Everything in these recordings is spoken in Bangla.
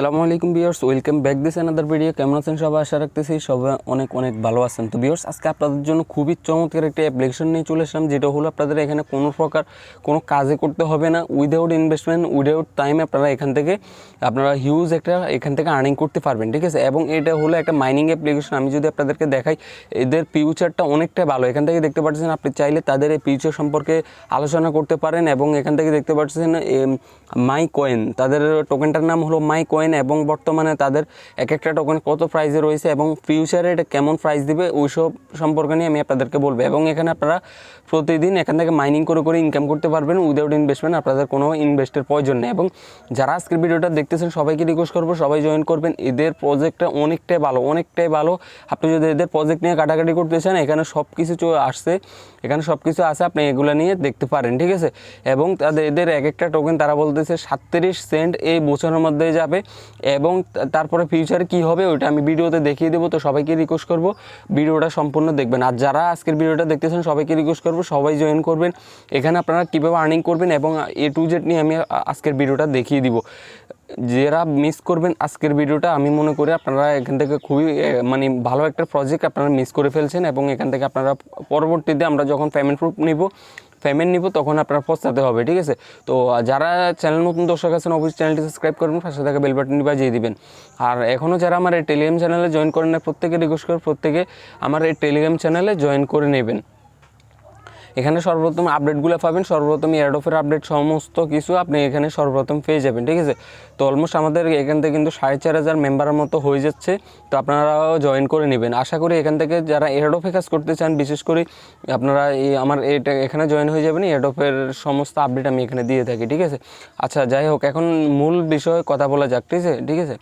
আসসালামু আলাইকুম viewers, welcome back this another video. কেমন আছেন সবাই? আশা রাখতেছি সবাই অনেক অনেক ভালো আছেন। তো ভিউয়ার্স, আজকে আপনাদের জন্য খুবই চমৎকার একটা অ্যাপ্লিকেশন নিয়ে চলে আসলাম, যেটা হলো আপনাদের এখানে কোনো প্রকার কোনো কাজে করতে হবে না। উইদাউট ইনভেস্টমেন্ট, উইদাউট টাইম আপনারা আপনারা হিউজ এখান থেকে আর্নিং করতে পারবেন, ঠিক আছে। এবং এটা হলো একটা মাইনিং অ্যাপ্লিকেশন। আমি যদি আপনাদেরকে দেখাই, এদের ফিউচারটা অনেকটাই ভালো। এখান থেকে দেখতে পাচ্ছেন, আপনি চাইলে তাদের এই ফিউচার সম্পর্কে আলোচনা করতে পারেন। এবং এখান থেকে দেখতে পাচ্ছেন মাই কয়েন, তাদের টোকেনটার নাম হলো মাই কয়েন। এবং বর্তমানে তাদের এক একটা টোকেন কত প্রাইসে রয়েছে এবং ফিউচারে এটা কেমন প্রাইস দিবে ওইসব সম্পর্কে নিয়ে আমি আপনাদেরকে বলবো। এবং এখানে আপনারা প্রতিদিন এখান থেকে মাইনিং করে করে ইনকাম করতে পারবেন উইদাউট ইনভেস্টমেন্ট। আপনাদের কোনো ইনভেস্টের প্রয়োজন নেই। এবং যারা আজকের ভিডিওটা দেখতেছেন সবাইকে রিকোয়েস্ট করবো, সবাই জয়েন করবেন। এদের প্রজেক্টটা অনেকটাই ভালো। আপনি যদি এদের প্রজেক্ট নিয়ে কাটাকাটি করতে চান, এখানে সব কিছু আসছে, আছে, আপনি এগুলো নিয়ে দেখতে পারেন, ঠিক আছে। এবং এদের এক একটা টোকেন তারা বলতেছে 37 সেন্ট এই বছরের মধ্যে যাবে। এবং তারপরে ফিউচারে কি হবে ওইটা আমি ভিডিওতে দেখিয়ে দেবো। তো সবাইকে রিকোয়েস্ট করব ভিডিওটা সম্পূর্ণ দেখবেন। আর যারা আজকের ভিডিওটা দেখতেছেন সবাইকে রিকোয়েস্ট করব সবাই জয়েন করবেন। এখানে আপনারা কীভাবে আর্নিং করবেন এবং A to Z নিয়ে আমি আজকের ভিডিওটা দেখিয়ে দিব। যারা মিস করবেন আজকের ভিডিওটা, আমি মনে করি আপনারা এখান থেকে খুবই ভালো একটা প্রজেক্ট আপনারা মিস করে ফেলছেন। এবং এখান থেকে আপনারা পরবর্তীতে আমরা যখন পেমেন্ট নিব তখন আপনারা পৌঁছাতে হবে, ঠিক আছে। তো যারা চ্যানেল নতুন দর্শক আছেন অবশ্যই চ্যানেলটি সাবস্ক্রাইব করবেন, পাশে থাকা বেল বাটনটি বাজিয়ে দিবেন। আর এখনও যারা আমার এই টেলিগ্রাম চ্যানেলে জয়েন করেন না, প্রত্যেকে রিকোয়েস্ট করে প্রত্যেকে আমার এই টেলিগ্রাম চ্যানেলে জয়েন করে নেবেন। এখানে সর্বপ্রথম আপডেটগুলো পাবেন, সর্বপ্রথম এয়ারড্রপের আপডেট সমস্ত কিছু আপনি এখানে সর্বপ্রথম পেয়ে যাবেন, ঠিক আছে। তো অলমোস্ট আমাদের এখান থেকে কিন্তু 4500 মেম্বারের মতো হয়ে যাচ্ছে। তো আপনারাও জয়েন করে নেবেন। আশা করি এখান থেকে যারা এয়ারড্রপে কাজ করতে চান, বিশেষ করে আপনারা আমার এখানে জয়েন হয়ে যাবেন। এয়ারড্রপের সমস্ত আপডেট আমি এখানে দিয়ে থাকি, ঠিক আছে। আচ্ছা, যাই হোক, এখন মূল বিষয়ে কথা বলা যাক, ঠিক আছে।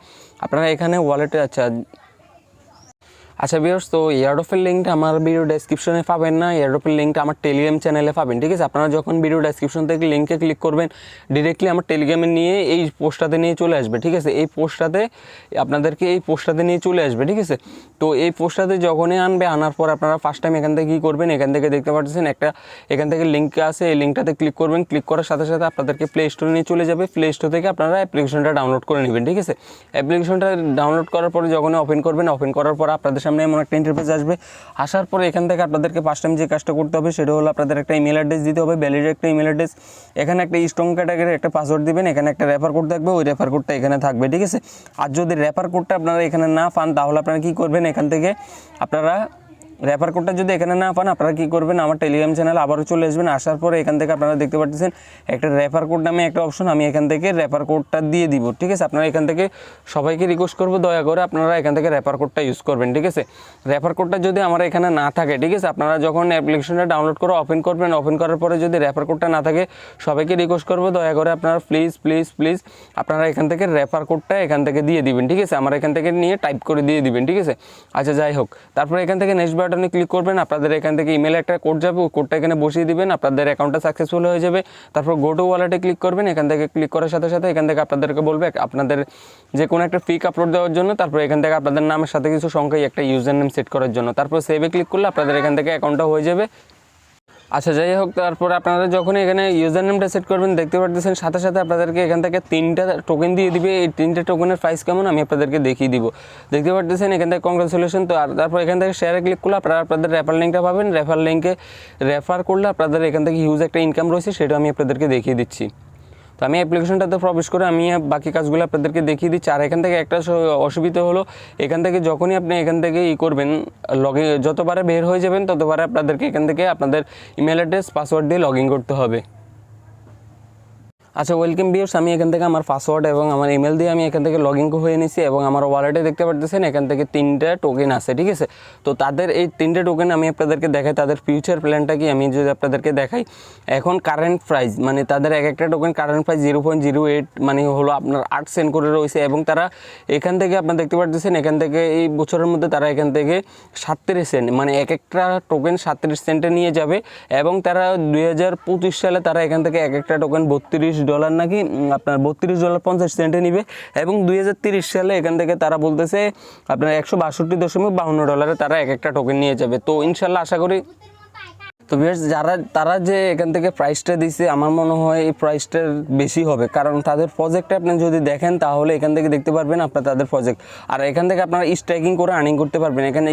আপনারা এখানে ওয়ালেটে আচ্ছা ভিউয়ার্স, তো এয়ারড্রপের লিঙ্কটা আমার ভিডিও ডেসক্রিপশনে পাবেন না, এয়ারড্রপের লিঙ্কটা আমার টেলিগ্রাম চ্যানেলে পাবেন, ঠিক আছে। আপনারা যখন ভিডিও ডেসক্রিপশন থেকে লিঙ্কে ক্লিক করবেন, ডিরেক্টলি আমার টেলিগ্রামে নিয়ে এই পোস্টটাতে নিয়ে চলে আসবে, ঠিক আছে। এই পোস্টটাতে আপনাদেরকে নিয়ে চলে আসবে, ঠিক আছে। তো এই পোস্টটাতে যখনই আনার পর আপনারা ফার্স্ট টাইম এখান থেকে কী করবেন, এখান থেকে দেখতে পাচ্ছেন এখান থেকে লিঙ্ক আছে, এই লিঙ্কটাতে ক্লিক করবেন। ক্লিক করার সাথে সাথে আপনাদেরকে প্লে স্টোরে নিয়ে চলে যাবে। প্লে স্টোর থেকে আপনারা অ্যাপ্লিকেশনটা ডাউনলোড করে নেবেন, ঠিক আছে। অ্যাপ্লিকেশনটা ডাউনলোড করার পরে যখন ওপেন করবেন, ওপেন করার পর আপনাদের সামনে এমন একটা ইন্টারফেস আসবে। আসার পরে এখান থেকে আপনাদেরকে ফার্স্ট টাইম যে কাজটা করতে হবে সেটা হলো আপনাদের একটা ইমেল অ্যাড্রেস দিতে হবে, ভ্যালিড একটা ইমেল অ্যাড্রেস। এখানে একটা স্ট্রং ক্যাটাগরি একটা পাসওয়ার্ড দিবেন। এখানে একটা রেফার কোড থাকবে, ওই রেফার কোডটা এখানে থাকবে, ঠিক আছে। আর যদি রেফার কোডটা আপনারা এখানে না পান, তাহলে আপনারা কী করবেন, এখান থেকে আপনারা রেফার কোডটা যদি এখানে না পান, আপনারা কী করবেন, আমার টেলিগ্রাম চ্যানেল আবারও চলে আসবেন। আসার পরে এখান থেকে আপনারা দেখতে পাচ্ছেন একটা রেফার কোড নামে একটা অপশন, আমি এখান থেকে রেফার কোডটা দিয়ে দিব, ঠিক আছে। আপনারা এখান থেকে সবাইকে রিকোয়েস্ট করবো দয়া করে আপনারা এখান থেকে রেফার কোডটা ইউজ করবেন, ঠিক আছে। রেফার কোডটা যদি আমার এখানে না থাকে, ঠিক আছে, আপনারা যখন অ্যাপ্লিকেশনটা ডাউনলোড করে ওপেন করবেন, ওপেন করার পরে যদি রেফার কোডটা না থাকে, সবাইকে রিকোয়েস্ট করবো দয়া করে আপনারা প্লিজ আপনারা এখান থেকে রেফার কোডটা এখান থেকে দিয়ে দিবেন, ঠিক আছে। আমার এখান থেকে নিয়ে টাইপ করে দিয়ে দিবেন, ঠিক আছে। আচ্ছা, যাই হোক, তারপরে এখান থেকে নেক্সট বাটনে ক্লিক করবেন। আপনাদের এখান থেকে ইমেলে একটা কোড যাবে, ওই কোডটা এখানে বসিয়ে দিবেন, আপনাদের অ্যাকাউন্টটা সাকসেসফুল হয়ে যাবে। তারপর গো টু ওয়ালেটে ক্লিক করবেন। এখান থেকে ক্লিক করার সাথে সাথে এখান থেকে আপনাদেরকে বলবে আপনাদের যে কোনো একটা পিক আপলোড দেওয়ার জন্য। তারপর এখান থেকে আপনাদের নামের সাথে কিছু সংখ্যায় একটা ইউজার নেম সেট করার জন্য। তারপর সেভে ক্লিক করলে আপনাদের এখান থেকে অ্যাকাউন্টটা হয়ে যাবে। আচ্ছা, যাই হোক, তারপরে আপনারা যখন এখানে ইউজার নেমটা সেট করবেন, দেখতে পাচ্ছেন সাথে সাথে আপনাদেরকে এখান থেকে 3টা টোকেন দিয়ে দিবে। এই 3টে টোকেনের প্রাইস কেমন আমি আপনাদেরকে দেখিয়ে দিব। দেখতে পাচ্ছেন এখান থেকে কংগ্রাচুলেশন। তো আর তারপর এখান থেকে শেয়ারে ক্লিক করলে আপনারা আপনাদের রেফার লিঙ্কটা পাবেন। রেফার লিঙ্কে রেফার করলে আপনাদের এখান থেকে হিউজ একটা ইনকাম রয়েছে, সেটা আমি আপনাদেরকে দেখিয়ে দিচ্ছি। তো আমি অ্যাপ্লিকেশনটাতে প্রবেশ করে আমি বাকি কাজগুলো আপনাদেরকে দেখিয়ে দিচ্ছি। আর এখান থেকে একটা অসুবিধা হলো, এখান থেকে যখনই আপনি এখান থেকে করবেন, যতবারে বের হয়ে যাবেন ততবারে আপনাদেরকে এখান থেকে আপনাদের ইমেল অ্যাড্রেস পাসওয়ার্ড দিয়ে লগ ইন করতে হবে। আচ্ছা, ওয়েলকাম ভিউয়ার্স, আমি এখান থেকে আমার পাসওয়ার্ড এবং আমার ইমেল দিয়ে আমি এখান থেকে লগ ইন হয়ে নিয়েছি। এবং আমার ওয়ালেটে দেখতে পাচ্ছেন এখান থেকে 3টা টোকেন আছে, ঠিক আছে। তো তাদের এই 3টে টোকেন আমি আপনাদেরকে দেখাই, তাদের ফিউচার প্ল্যানটা কি আমি যদি আপনাদেরকে দেখাই। এখন কারেন্ট প্রাইস তাদের এক একটা টোকেন কারেন্ট প্রাইস 0.08 হলো আপনার 8 সেন্ট করে রয়েছে। এবং তারা এখান থেকে আপনারা দেখতে পাচ্ছেন এখান থেকে এই বছরের মধ্যে তারা এখান থেকে 37 সেন্ট এক একটা টোকেন 37 সেন্টে নিয়ে যাবে। এবং তারা 2025 সালে তারা এখান থেকে এক একটা টোকেন $32 নাকি আপনার $32.50 নিবে। এবং 2030 সালে এখান থেকে তারা বলতেছে আপনার $162.52 তারা এক একটা টোকেন নিয়ে যাবে। তো ইনশাল্লাহ আশা করি তো ভিউয়ার্স তারা যে এখান থেকে প্রাইসটা দিছে আমার মনে হয় এই প্রাইসটার বেশি হবে, কারণ তাদের প্রজেক্টটা আপনি যদি দেখেন তাহলে এখান থেকে দেখতে পারবেন আপনার তাদের প্রজেক্ট। আর এখান থেকে আপনারা স্ট্রাইকিং করে আর্নিং করতে পারবেন। এখানে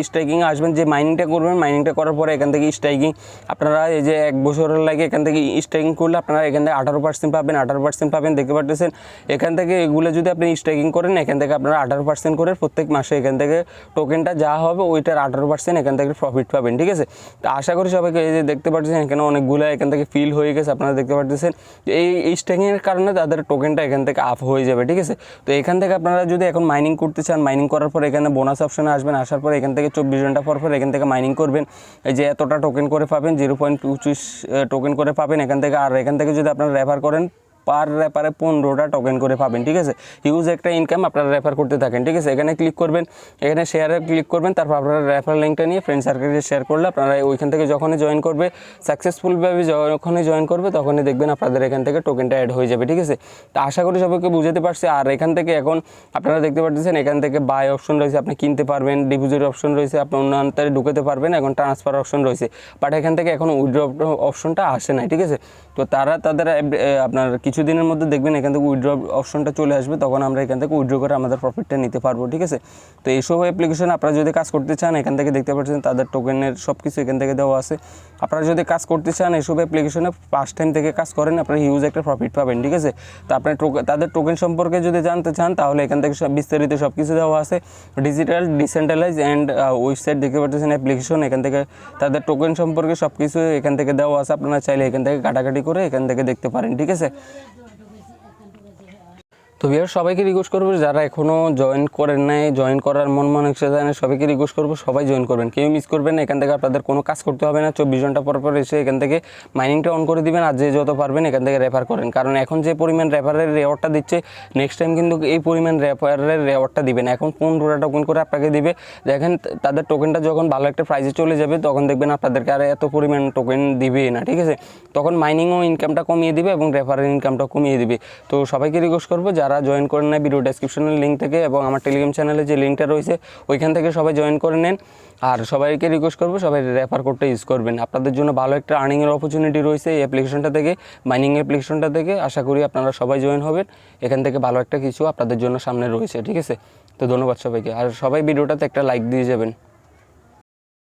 স্ট্রাইকিং আসবেন, যে মাইনিংটা করবেন, মাইনিংটা করার পরে এখান থেকে স্ট্রাইকিং আপনারা এই যে 1 বছরের লাগে এখান থেকে স্ট্রাইকিং করলে আপনারা এখান থেকে 18% পাবেন, 18% পাবেন। দেখতে পারতেছেন এখান থেকে এগুলো যদি আপনি স্ট্রাইকিং করেন এখান থেকে আপনারা 18% করে প্রত্যেক মাসে এখান থেকে টোকেনটা যা হবে ওইটার 18% এখান থেকে প্রফিট পাবেন, ঠিক আছে। তো আশা করি সবাইকে এই যে দেখতে পাচ্ছেন এখানে অনেকগুলো এখান থেকে ফিল হয়ে গেছে, আপনারা দেখতে পাচ্ছেন এই স্ট্যাকিংয়ের কারণে তাদের টোকেনটা এখান থেকে আপ হয়ে যাবে, ঠিক আছে। তো এখান থেকে আপনারা যদি এখন মাইনিং করতে চান, মাইনিং করার পর এখানে বোনাস অপশনে আসবেন, আসার পর এখান থেকে 24 ঘন্টা পর এখান থেকে মাইনিং করবেন। এই যে এতটা টোকেন করে পাবেন, 0.25 টোকেন করে পাবেন এখান থেকে। আর এখান থেকে যদি আপনারা রেফার করেন পার রেফারে 15টা টোকেন করে পাবেন, ঠিক আছে। হিউজ একটা ইনকাম আপনারা রেফার করতে থাকেন, ঠিক আছে। এখানে ক্লিক করবেন, এখানে শেয়ারে ক্লিক করবেন, তারপর আপনারা রেফার লিঙ্কটা নিয়ে ফ্রেন্ড সার্কেলে শেয়ার করলে আপনারা ওইখান থেকে যখনই জয়েন করবে, সাকসেসফুলভাবে যখনই জয়েন করবে তখনই দেখবেন আপনাদের এখান থেকে টোকেনটা অ্যাড হয়ে যাবে, ঠিক আছে। তো আশা করি সবাইকে বুঝাতে পারছি। আর এখান থেকে এখন আপনারা দেখতে পাচ্ছেন এখান থেকে বাই অপশন রয়েছে, আপনি কিনতে পারবেন, ডিপোজিট অপশন রয়েছে, আপনি অন্যান্যতারে ঢুকাতে পারবেন, এখন ট্রান্সফার অপশন রয়েছে, বাট এখান থেকে এখন উইথড্র অপশনটা আসে নাই, ঠিক আছে। তো তাদের আপনার কিছুদিনের মধ্যে দেখবেন এখান থেকে উইথড্র অপশনটা চলে আসবে, তখন আমরা এখান থেকে উইথড্র করে আমাদের প্রফিটটা নিতে পারবো, ঠিক আছে। তো এইসব অ্যাপ্লিকেশন আপনারা যদি কাজ করতে চান এখান থেকে দেখতে পাচ্ছেন তাদের টোকেনের সব কিছু এখান থেকে দেওয়া আছে। আপনারা যদি কাজ করতে চান এইসব অ্যাপ্লিকেশনে ফার্স্ট টাইম থেকে কাজ করেন, আপনারা হিউজ একটা প্রফিট পাবেন, ঠিক আছে। তো আপনার তাদের টোকেন সম্পর্কে যদি জানতে চান তাহলে এখান থেকে বিস্তারিত সব কিছু দেওয়া আছে। ডিজিটাল, ডিসেন্ট্রালাইজ অ্যান্ড ওয়েবসাইট দেখতে পাচ্ছেন অ্যাপ্লিকেশন, এখান থেকে তাদের টোকেন সম্পর্কে সব কিছু এখান থেকে দেওয়া আছে। আপনারা চাইলে এখান থেকে ঘাটাঘাটি করে এখান থেকে দেখতে পারেন, ঠিক আছে। তো ভিউয়ার সবাইকে রিকোয়েস্ট করবো যারা এখনও জয়েন করেন নাই, জয়েন করার মন জানে, সবাইকে রিকোয়েস্ট করবো সবাই জয়েন করবেন, কেউ মিস করবেন না। এখান থেকে আপনাদের কোনো কাজ করতে হবে না, 24 ঘন্টা পর এসে এখান থেকে মাইনিংটা অন করে দিবেন। আর যে যত পারবেন এখান থেকে রেফার করেন, কারণ এখন যে পরিমাণ রেফারের রেওয়ার্ডটা দিচ্ছে নেক্সট টাইম কিন্তু এই পরিমাণ রেফারের রেওয়ার্ডটা দিবেন। এখন 15টা টোকেন করে আপনাকে দিবে, দেখেন তাদের টোকেনটা যখন ভালো একটা প্রাইজে চলে যাবে তখন দেখবেন আপনাদেরকে আর এত পরিমাণ টোকেন দিবে না, ঠিক আছে। তখন মাইনিংও ইনকামটা কমিয়ে দিবে এবং রেফারের ইনকামটা কমিয়ে দিবে। তো সবাইকে রিকোয়েস্ট করবো যারা জয়েন করেন না ভিডিও ডেসক্রিপশনের লিঙ্ক থেকে এবং আমার টেলিগ্রাম চ্যানেলে যে লিঙ্কটা রয়েছে ওইখান থেকে সবাই জয়েন করে নেন। আর সবাইকে রিকোয়েস্ট করবো সবাই রেফার কোডটা ইউজ করবেন, আপনাদের জন্য ভালো একটা আর্নিংয়ের অপরচুনিটি রয়েছে এই অ্যাপ্লিকেশনটা থেকে, মাইনিং অ্যাপ্লিকেশনটা থেকে। আশা করি আপনারা সবাই জয়েন হবেন, এখান থেকে ভালো একটা কিছু আপনাদের জন্য সামনে রয়েছে, ঠিক আছে। তো ধন্যবাদ সবাইকে, আর সবাই ভিডিওটাতে একটা লাইক দিয়ে যাবেন।